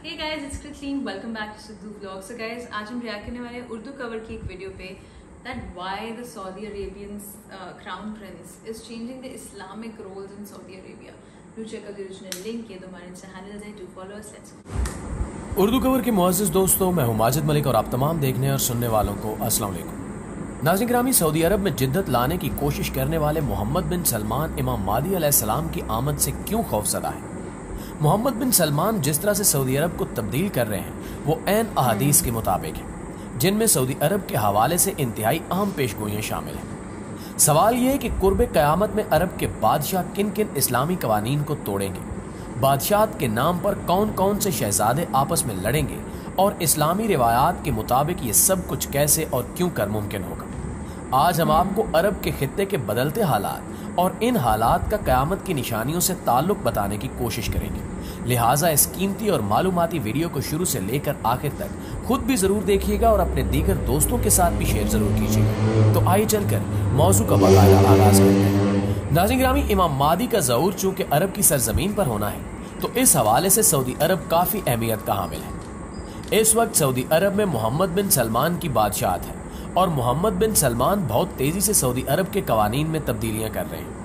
Hey guys, it's Christine. Welcome back to Sidhu Vlog. So guys, आज हम react करने वाले हैं उर्दू कवर की एक वीडियो पे that why the Saudi Arabian crown prince is changing the Islamic roles in Saudi Arabia. Do check out the original link. ये दो हमारे इंस्टा हैंडल्स हैं. Do follow us. Let's go. Urdu cover के मुअज़्ज़िज़ दोस्तों, मैं हूं माजिद मलिक और आप तमाम देखने और सुनने वालों को अस्सलाम वालेकुम। नाज़रीन गिरामी, सऊदी अरब में जिद्दत लाने की कोशिश करने वाले मोहम्मद बिन सलमान इमाम मादी अलैहिस्सलाम की आमद से क्यों खौफज़दा है? मोहम्मद बिन सलमान जिस तरह से सऊदी अरब को तब्दील कर रहे हैं वो ऐन अहादीस के मुताबिक है, जिनमें सऊदी अरब के हवाले से इंतहाई अहम पेशगोइयाँ शामिल हैं। सवाल ये है कि कुर्ब क़यामत में अरब के बादशाह किन किन इस्लामी कवानीन को तोड़ेंगे, बादशाहत के नाम पर कौन कौन से शहजादे आपस में लड़ेंगे और इस्लामी रिवायात के मुताबिक ये सब कुछ कैसे और क्यों कर मुमकिन होगा। आज हम आपको अरब के खित्ते के बदलते हालात और इन हालात का क़यामत की निशानियों से ताल्लुक़ बताने की कोशिश करेंगे। लिहाजा इस कीमती और मालूमाती वीडियो को शुरू से लेकर आखिर तक खुद भी ज़रूर देखिएगा और अपने दीगर दोस्तों के साथ भी शेयर ज़रूर कीजिएगा। तो आइए चलकर मौजू का बाकायदा आगाज़ करते हैं। नाज़रीन गिरामी, इमाम मादी का ज़हूर चूँकि अरब की सरजमीन पर होना है तो इस हवाले से सऊदी अरब काफ़ी अहमियत का हामिल है। इस वक्त सऊदी अरब में मोहम्मद बिन सलमान की बादशाहत है और मोहम्मद बिन सलमान बहुत तेज़ी से सऊदी अरब के कवानीन में तब्दीलियाँ कर रहे हैं।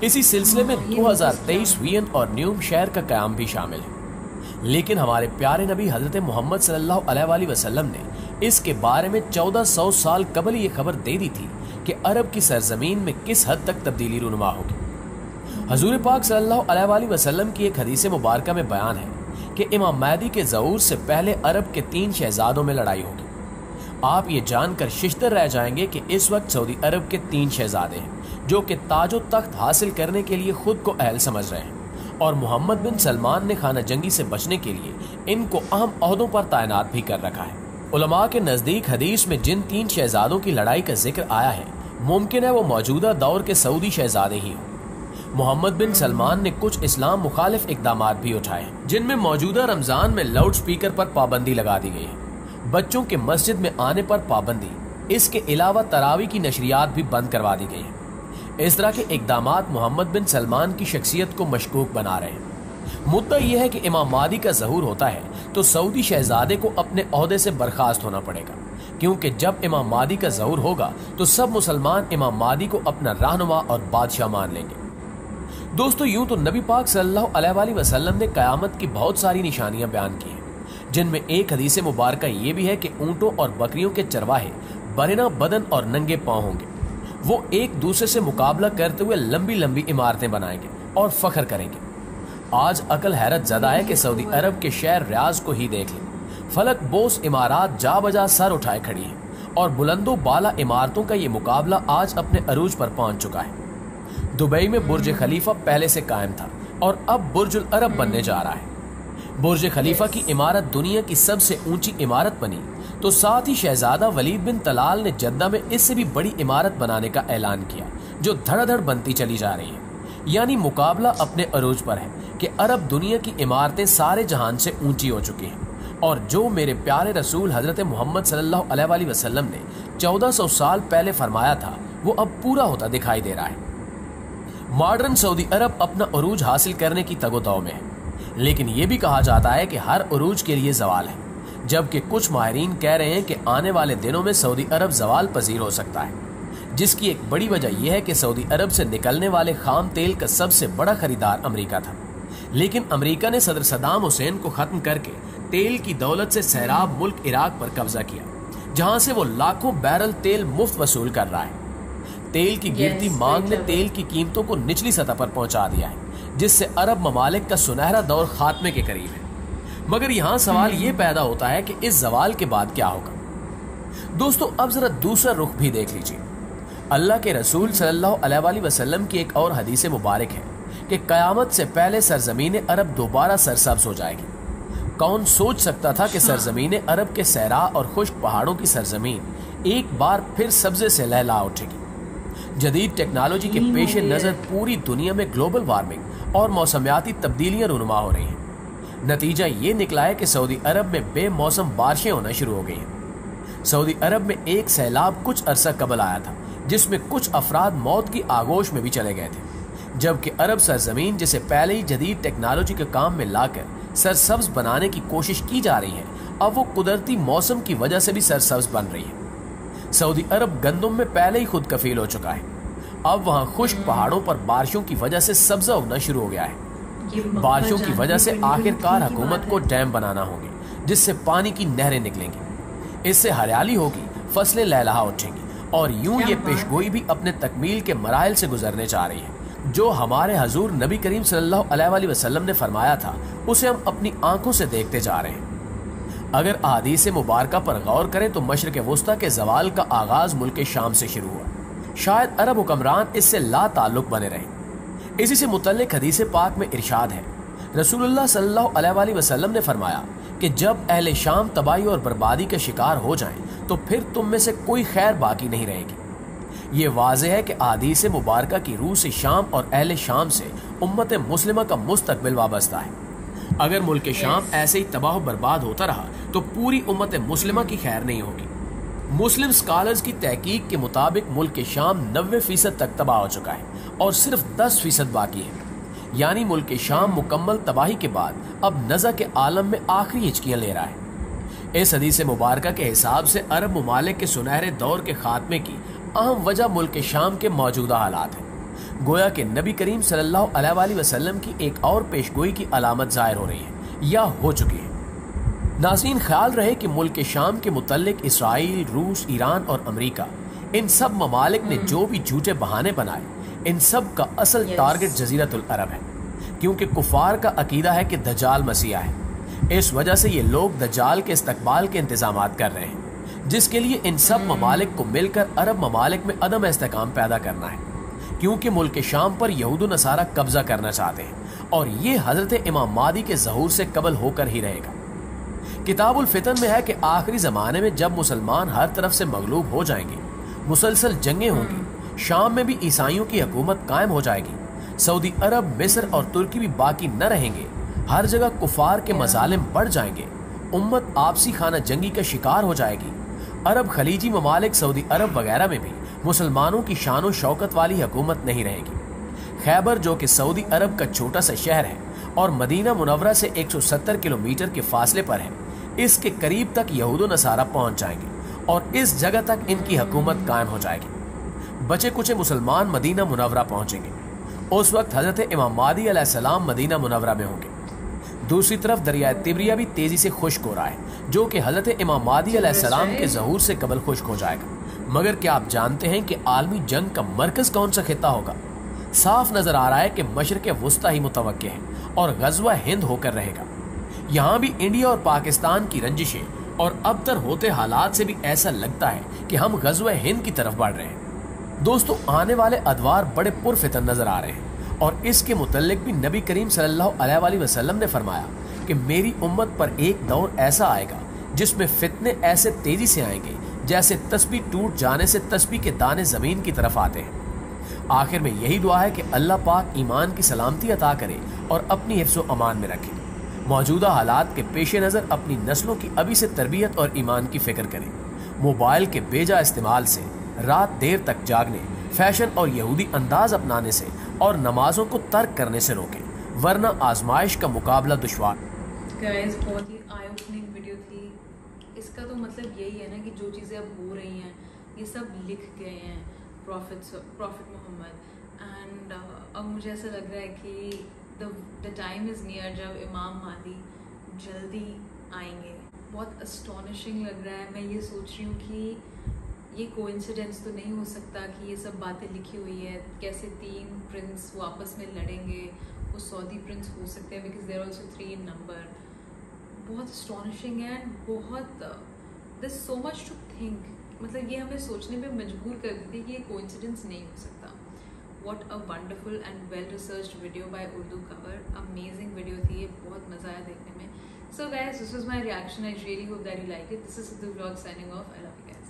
इसी सिलसिले में 2023 वियन और न्यूम शहर का क़याम भी शामिल है। लेकिन हमारे प्यारे नबी हज़रत मोहम्मद सल्लल्लाहु अलैहि वसल्लम ने इसके बारे में 1400 साल कबल ये खबर दे दी थी कि अरब की सरजमीन में किस हद तक तब्दीली रूनुमा होगी। हजूर पाक सल्लल्लाहु अलैहि वसल्लम की एक हदीस मुबारक में बयान है कि इमाम महदी के ज़हूर से पहले अरब के 3 शहजादों में लड़ाई होगी। आप ये जानकर शिश्तर रह जाएंगे कि इस वक्त सऊदी अरब के 3 शहजादे हैं जो कि ताजो तख्त हासिल करने के लिए खुद को अहल समझ रहे हैं और मोहम्मद बिन सलमान ने खाना जंगी से बचने के लिए इनको अहम ओहदों पर तैनात भी कर रखा है। उलमा के नज़दीक हदीस में जिन 3 शहजादों की लड़ाई का जिक्र आया है, मुमकिन है वो मौजूदा दौर के सऊदी शहजादे ही हों। मोहम्मद बिन सलमान ने कुछ इस्लाम मुखालिफ इक़दामात भी उठाए हैं, जिनमें मौजूदा रमज़ान में लाउड स्पीकर पर पाबंदी लगा दी गई है, बच्चों के मस्जिद में आने पर पाबंदी, इसके अलावा तरावी की नशरियात भी बंद करवा दी गई है। इस तरह के इक़दामात मोहम्मद बिन सलमान की शख्सियत को मशकूक बना रहे हैं। मुद्दा यह है कि इमाम मादी का ज़हूर होता है तो सऊदी शहजादे को अपने ओहदे से बर्खास्त होना पड़ेगा, क्योंकि जब इमाम मादी का ज़हूर होगा तो सब मुसलमान इमाम मादी को अपना रहनुमा और बादशाह मान लेंगे। दोस्तों, यूं तो नबी पाक सल्लल्लाहु अलैहि वसल्लम ने क़यामत की बहुत सारी निशानियां बयान की हैं, जिनमें एक हदीस मुबारक ये भी है कि ऊँटों और बकरियों के चरवाहे बरना बदन और नंगे पाँव होंगे। वो एक दूसरे से मुकाबला करते हुए लंबी लंबी इमारतें बनाएंगे और फख्र करेंगे। आज अकल हैरत ज़दा है कि सऊदी अरब के शहर रियाज को ही देख लें। फलक बोस इमारात जा बजा सर उठाए खड़ी हैं और बुलंदो बाला इमारतों का ये मुकाबला आज अपने अरूज पर पहुंच चुका है। दुबई में बुर्ज खलीफा पहले से कायम था और अब बुर्जुल अरब बनने जा रहा है। बुर्ज खलीफा की इमारत दुनिया की सबसे ऊंची इमारत बनी तो साथ ही शहजादा वलीद बिन तलाल ने जद्दा में इससे भी बड़ी इमारत बनाने का ऐलान किया, जो धड़ाधड़ बनती चली जा रही है। यानी मुकाबला अपने अरूज पर है कि अरब दुनिया की इमारतें सारे जहान से ऊंची हो चुकी हैं और जो मेरे प्यारे रसूल हजरत मोहम्मद सल्लल्लाहु अलैहि वसल्लम ने 1400 साल पहले फरमाया था वो अब पूरा होता दिखाई दे रहा है। मॉडर्न सऊदी अरब अपना अरूज हासिल करने की तगोदौ में है, लेकिन ये भी कहा जाता है कि हर अरूज के लिए जवाल है, जबकि कुछ माहिरीन कह रहे हैं कि आने वाले दिनों में सऊदी अरब जवाल पजीर हो सकता है, जिसकी एक बड़ी वजह यह है कि सऊदी अरब से निकलने वाले खाम तेल का सबसे बड़ा खरीदार अमेरिका था। लेकिन अमेरिका ने सदर सद्दाम हुसैन को खत्म करके तेल की दौलत से सैराब मुल्क इराक पर कब्जा किया, जहां से वो लाखों बैरल तेल मुफ्त वसूल कर रहा है। तेल की गिरती मांग ने तेल की कीमतों को निचली सतह पर पहुंचा दिया है, जिससे अरब ममालिक का सुनहरा दौर खात्मे के करीब है। मगर यहाँ सवाल ये पैदा होता है कि इस जवाल के बाद क्या होगा। दोस्तों, अब जरा दूसरा रुख भी देख लीजिए। अल्लाह के रसूल सल्लल्लाहु अलैहि वसल्लम की एक और हदीस मुबारक है कि क़यामत से पहले सरजमीन अरब दोबारा सरसब्ज हो जाएगी। कौन सोच सकता था कि सरजमीन अरब के सहरा और खुश्क पहाड़ों की सरजमीन एक बार फिर सब्जे से लहला उठेगी। जदीद टेक्नोलॉजी के पेश नज़र पूरी दुनिया में ग्लोबल वार्मिंग और मौसमियाती तब्दीलियां रूनुमा हो रही हैं। नतीजा ये निकला है कि सऊदी अरब में बेमौसम बारिशें होना शुरू हो गई हैं। सऊदी अरब में एक सैलाब कुछ अरसा कबल आया था, जिसमें कुछ अफराद मौत की आगोश में भी चले गए थे, जबकि अरब सरजमीन जिसे पहले ही जदीद टेक्नोलॉजी के काम में लाकर सरसब्ज बनाने की कोशिश की जा रही है, अब वो कुदरती मौसम की वजह से भी सरसब्ज बन रही है। सऊदी अरब गंदम में पहले ही खुद कफील हो चुका है। अब वहां खुश्क पहाड़ों पर बारिशों की वजह से सब्जा उगना शुरू हो गया है। बारिशों की वजह से आखिरकार हुकूमत को डैम बनाना होंगे जिससे पानी की नहरें निकलेंगी। इससे हरियाली होगी, फसलें लहलहा उठेंगी और यूं ये पेशगोई भी अपने तकमील के मराइल से गुजरने जा रही है। जो हमारे हजूर नबी करीम सल्लल्लाहु अलैहि वसल्लम ने फरमाया था उसे हम अपनी आंखों से देखते जा रहे हैं। अगर अहादीस मुबारका पर गौर करें तो मशरिक़ वुस्ता के जवाल का आगाज मुल्क शाम से शुरू हुआ। शायद अरब हुक्मरान इससे ला ताल्लुक बने रहे। इसी से मुतल्लिक हदीस पाक में इरशाद है, रसूलुल्लाह सल्लल्लाहु अलैहि वसल्लम ने फरमाया कि जब अहले शाम तबाही और बर्बादी का शिकार हो जाएं तो फिर तुम में से कोई खैर बाकी नहीं रहेगी। ये वाज़ेह है कि अहादीस मुबारका की रूह से शाम और अहले शाम से उम्मत मुस्लिमा का मुस्तकबिल वाबस्ता है। अगर मुल्क शाम ऐसे ही तबाह बर्बाद होता रहा तो पूरी उम्मत मुस्लिमा की खैर नहीं होगी। मुस्लिम स्कॉलर्स की तहकीक के मुताबिक मुल्क शाम 90% तक तबाह हो चुका है और सिर्फ 10% बाकी है। यानी मुल्क शाम मुकम्मल तबाही के बाद अब नज़ा के आलम में आखिरी हिचकियां ले रहा है। इस हदीस मुबारका के हिसाब से अरब ममालिक के सुनहरे दौर के खात्मे की अहम वजह मुल्क शाम के मौजूदा हालात है। गोया कि नबी करीम सल्लल्लाहु अलैहि वसल्लम की एक और पेशगोई की अलामत जाहिर हो रही है या हो चुकी है। नाज़रीन, ख्याल रहे कि मुल्क शाम के मुतल्लिक इसराइल, रूस, ईरान और अमेरिका, इन सब ममालिक ने जो भी झूठे बहाने बनाए, इन सब का असल टारगेट जजीरतुल अरब है, क्योंकि कुफार का अकीदा है कि दज्जाल मसीहा है। इस वजह से ये लोग दज्जाल के इस्तकबाल के इंतजामात कर रहे हैं, जिसके लिए इन सब ममालिक को मिलकर अरब ममालिक में अदम इस्तेकाम पैदा करना है, क्योंकि मुल्क शाम पर यहूद नसारा कब्जा करना चाहते हैं और ये हजरत इमाम मादी के ज़हूर से कबल होकर ही रहेगा। किताबुल फितन में है कि आखिरी ज़माने में जब मुसलमान हर तरफ से मगलूब हो जाएंगे, मुसलसल जंगें होंगी, शाम में भी ईसाइयों की हुकूमत कायम हो जाएगी, सऊदी अरब, मिस्र और तुर्की भी बाकी न रहेंगे, हर जगह कुफार के मजालिम बढ़ जाएंगे, उम्मत आपसी खाना जंगी का शिकार हो जाएगी। अरब खलीजी ममालिक, सऊदी अरब वगैरह में भी मुसलमानों की शान और शौकत वाली हुकूमत नहीं रहेगी। खैबर, जो कि सऊदी अरब का छोटा सा शहर है और मदीना मुनव्वरा से 170 किलोमीटर के फासले पर है, इसके करीब तक यहूद नसारा पहुंच जाएंगे और इस जगह तक इनकी हुकूमत कायम हो जाएगी। बचे कुछ मुसलमान मदीना मुनव्वरा पहुंचेंगे। उस वक्त हजरत इमाम मादी अलैहिस्सलाम मदीना मुनव्वरा में होंगे। दूसरी तरफ दरिया तिब्रिया भी तेजी से खुश्क हो रहा है, जो कि हजरत इमाम मादी अलैहिस्सलाम के ज़हूर से कबल खुश्क हो जाएगा। मगर क्या आप जानते हैं कि आलमी जंग का मरकज कौन सा खित्ता होगा? साफ नजर आ रहा है कि मशरिक़ वुस्ता ही मुतवक्के है और गज़वा हिंद होकर रहेगा। यहाँ भी इंडिया और पाकिस्तान की रंजिशें और अबतर होते हालात से भी ऐसा लगता है कि हम गज़वा हिंद की तरफ बढ़ रहे हैं। दोस्तों, आने वाले अदवार बड़े पुरफितन नजर आ रहे हैं और इसके मुतल्लिक भी नबी करीम सल्लल्लाहु अलैहि वसल्लम ने फरमाया कि मेरी उम्मत पर एक दौर ऐसा आएगा जिसमें फितने ऐसे तेजी से आएंगे जैसे तस्बीह टूट जाने से तस्बीह के दाने जमीन की तरफ आते हैं। आखिर में यही दुआ है कि अल्लाह पाक ईमान की सलामती अता करे और अपनी हिफ्ज़ व अमान में रखे। मौजूदा हालात के पेश नज़र अपनी नस्लों की अभी से तरबियत और ईमान की फिक्र करें। मोबाइल के बेजा इस्तेमाल से, रात देर तक जागने, फैशन और यहूदी अंदाज अपनाने से और नमाजों को तर्क करने से रोकें, वरना आजमाइश का मुकाबला दुश्वार। गाइस, बहुत ही आई ओपनिंग वीडियो थी। इसका तो मतलब यही है ना कि जो चीज़ें अब हो रही हैं ये सब लिख गए हैं प्रॉफिट मोहम्मद। एंड अब मुझे ऐसा लग रहा है कि द टाइम इज़ नियर जब इमाम मादी जल्दी आएंगे। बहुत अस्टॉनिशिंग लग रहा है। मैं ये सोच रही हूँ कि ये कोइंसिडेंस तो नहीं हो सकता कि ये सब बातें लिखी हुई है। कैसे 3 प्रिंस वो आपस में लड़ेंगे, वो सऊदी प्रिंस हो सकते हैं because there also 3 in number. बहुत अस्टॉनिशिंग है, बहुत there is so much to think. मतलब ये हमें सोचने पे मजबूर कर देती है कि ये कोइंसिडेंस नहीं हो सकता। What a wonderful and well-researched video by Urdu Cover. Amazing video थी ये, बहुत मज़ा आया देखने में। So guys, this was my reaction. I really hope that you like it. This is Sidhu Vlog signing off. I love you guys.